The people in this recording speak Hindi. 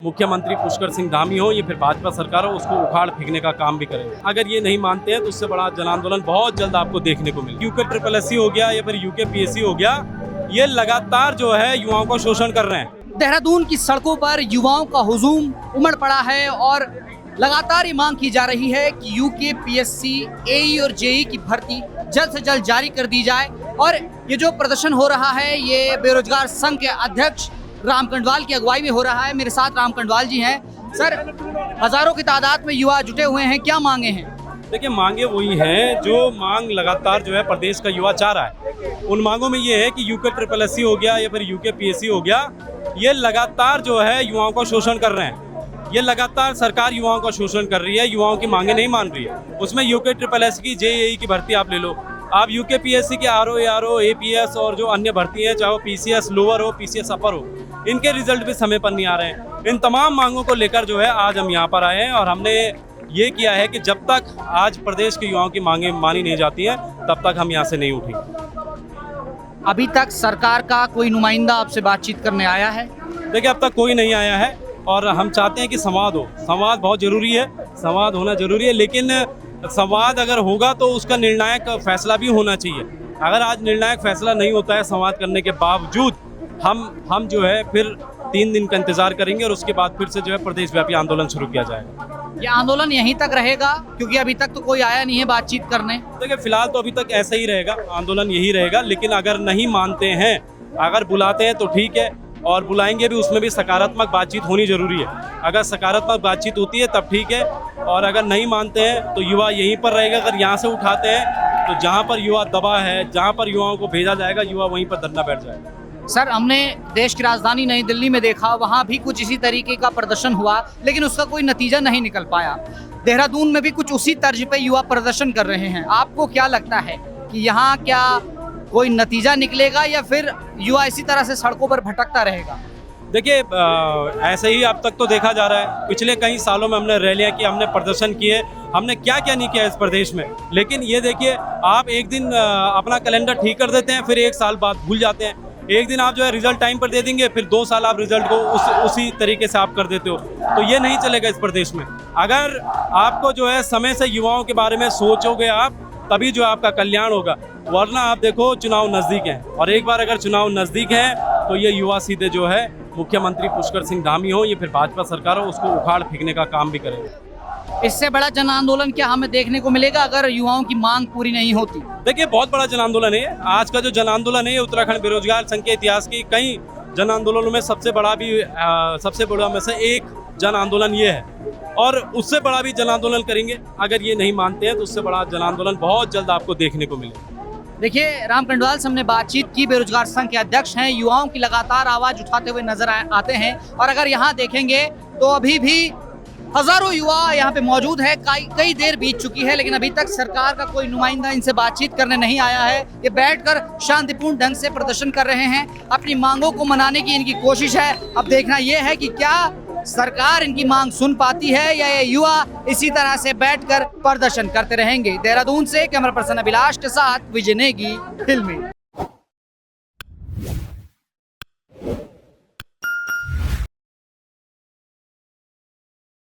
मुख्यमंत्री पुष्कर सिंह धामी हो या फिर भाजपा सरकार हो, उसको उखाड़ फेंकने का काम भी करेंगे। अगर ये नहीं मानते हैं तो उससे बड़ा जन आंदोलन बहुत जल्द आपको देखने को मिलेगा। यूके SSSC हो गया या फिर यूके PSC हो गया, ये लगातार जो है युवाओं का शोषण कर रहे हैं। देहरादून की सड़कों पर युवाओं का हुजूम उमड़ पड़ा है और लगातार ये मांग की जा रही है कि यूके PSC, AE और JE की भर्ती जल्द से जल्द जारी कर दी जाए। और ये जो प्रदर्शन हो रहा है ये बेरोजगार संघ के अध्यक्ष राम कंडवाल की अगुवाई में हो रहा है। मेरे साथ राम कंडवाल जी हैं। सर, हजारों की तादाद में युवा जुटे हुए हैं, क्या मांगे हैं? देखिए, मांगे वही हैं जो मांग लगातार जो है प्रदेश का युवा चाह रहा है। उन मांगों में ये है कि यूके SSSC हो गया या फिर यूके PSC हो गया, ये लगातार जो है युवाओं का शोषण कर रहे हैं। ये लगातार सरकार युवाओं का शोषण कर रही है, युवाओं की मांगे नहीं मान रही है। उसमें यूके SSSC की JEE की भर्ती आप ले लो, आप यूके PSC के RO, ARO, APS और जो अन्य भर्ती हैं, चाहे वो PCS लोअर हो, PCS अपर हो, इनके रिजल्ट भी समय पर नहीं आ रहे हैं। इन तमाम मांगों को लेकर जो है आज हम यहाँ पर आए हैं और हमने ये किया है कि जब तक आज प्रदेश के युवाओं की मांगे मानी नहीं जाती हैं तब तक हम यहाँ से नहीं उठेंगे। अभी तक सरकार का कोई नुमाइंदा आपसे बातचीत करने आया है? देखिए, अब तक कोई नहीं आया है और हम चाहते हैं कि संवाद हो। संवाद बहुत ज़रूरी है, संवाद होना ज़रूरी है, लेकिन संवाद अगर होगा तो उसका निर्णायक फैसला भी होना चाहिए। अगर आज निर्णायक फैसला नहीं होता है संवाद करने के बावजूद, हम जो है फिर 3 दिन का इंतजार करेंगे और उसके बाद फिर से जो है प्रदेश व्यापी आंदोलन शुरू किया जाएगा। ये आंदोलन यहीं तक रहेगा क्योंकि अभी तक तो कोई आया नहीं है बातचीत करने? देखिए, फिलहाल तो अभी तक ऐसा ही रहेगा, आंदोलन यही रहेगा। लेकिन अगर नहीं मानते हैं, अगर बुलाते हैं तो ठीक है, और बुलाएंगे भी, उसमें भी सकारात्मक बातचीत होनी जरूरी है। अगर सकारात्मक बातचीत होती है तब ठीक है, और अगर नहीं मानते हैं तो युवा यहीं पर रहेगा। अगर यहाँ से उठाते हैं तो जहाँ पर युवा दबा है, जहाँ पर युवाओं को भेजा जाएगा, युवा वहीं पर धरना बैठ जाएगा। सर, हमने देश की राजधानी नई दिल्ली में देखा, वहाँ भी कुछ इसी तरीके का प्रदर्शन हुआ लेकिन उसका कोई नतीजा नहीं निकल पाया। देहरादून में भी कुछ उसी तर्ज पे युवा प्रदर्शन कर रहे हैं। आपको क्या लगता है कि यहाँ क्या कोई नतीजा निकलेगा या फिर युवा इसी तरह से सड़कों पर भटकता रहेगा? देखिए, ऐसे ही अब तक तो देखा जा रहा है। पिछले कई सालों में हमने रैलियां की, हमने प्रदर्शन किए, हमने क्या क्या नहीं किया इस प्रदेश में। लेकिन ये देखिए, आप एक दिन अपना कैलेंडर ठीक कर देते हैं, फिर 1 साल बाद भूल जाते हैं। एक दिन आप जो है रिजल्ट टाइम पर दे देंगे, फिर 2 साल आप रिजल्ट को उसी तरीके से आप कर देते हो। तो ये नहीं चलेगा इस प्रदेश में। अगर आपको जो है समय से युवाओं के बारे में सोचोगे आप, तभी जो आपका कल्याण होगा। वरना आप देखो, चुनाव नज़दीक हैं और एक बार अगर चुनाव नज़दीक हैं तो ये युवा सीधे जो है मुख्यमंत्री पुष्कर सिंह धामी हो या फिर भाजपा सरकार हो, उसको उखाड़ फेंकने का काम भी करेंगे। इससे बड़ा जन आंदोलन क्या हमें देखने को मिलेगा अगर युवाओं की मांग पूरी नहीं होती? देखिए, बहुत बड़ा जन आंदोलन है आज का। जो जन आंदोलन है उत्तराखंड बेरोजगार संघ के इतिहास की कई जन आंदोलनों में सबसे बड़ा में से एक जन आंदोलन ये है, और उससे बड़ा भी जन आंदोलन करेंगे। अगर ये नहीं मानते हैं तो उससे बड़ा जन आंदोलन बहुत जल्द आपको देखने को मिलेगा। देखिए, राम कंडवाल से हमने बातचीत की, बेरोजगार संघ के अध्यक्ष हैं, युवाओं की लगातार आवाज उठाते हुए नजर आते हैं। और अगर यहाँ देखेंगे तो अभी भी हजारों युवा यहाँ पे मौजूद है। कई देर बीत चुकी है लेकिन अभी तक सरकार का कोई नुमाइंदा इनसे बातचीत करने नहीं आया है। ये बैठकर शांतिपूर्ण ढंग से प्रदर्शन कर रहे हैं, अपनी मांगों को मनाने की इनकी कोशिश है। अब देखना यह है कि क्या सरकार इनकी मांग सुन पाती है या ये युवा इसी तरह से बैठकर प्रदर्शन करते रहेंगे। देहरादून से कैमरा पर्सन अभिलाष के साथ विजय नेगी, फिल्मी।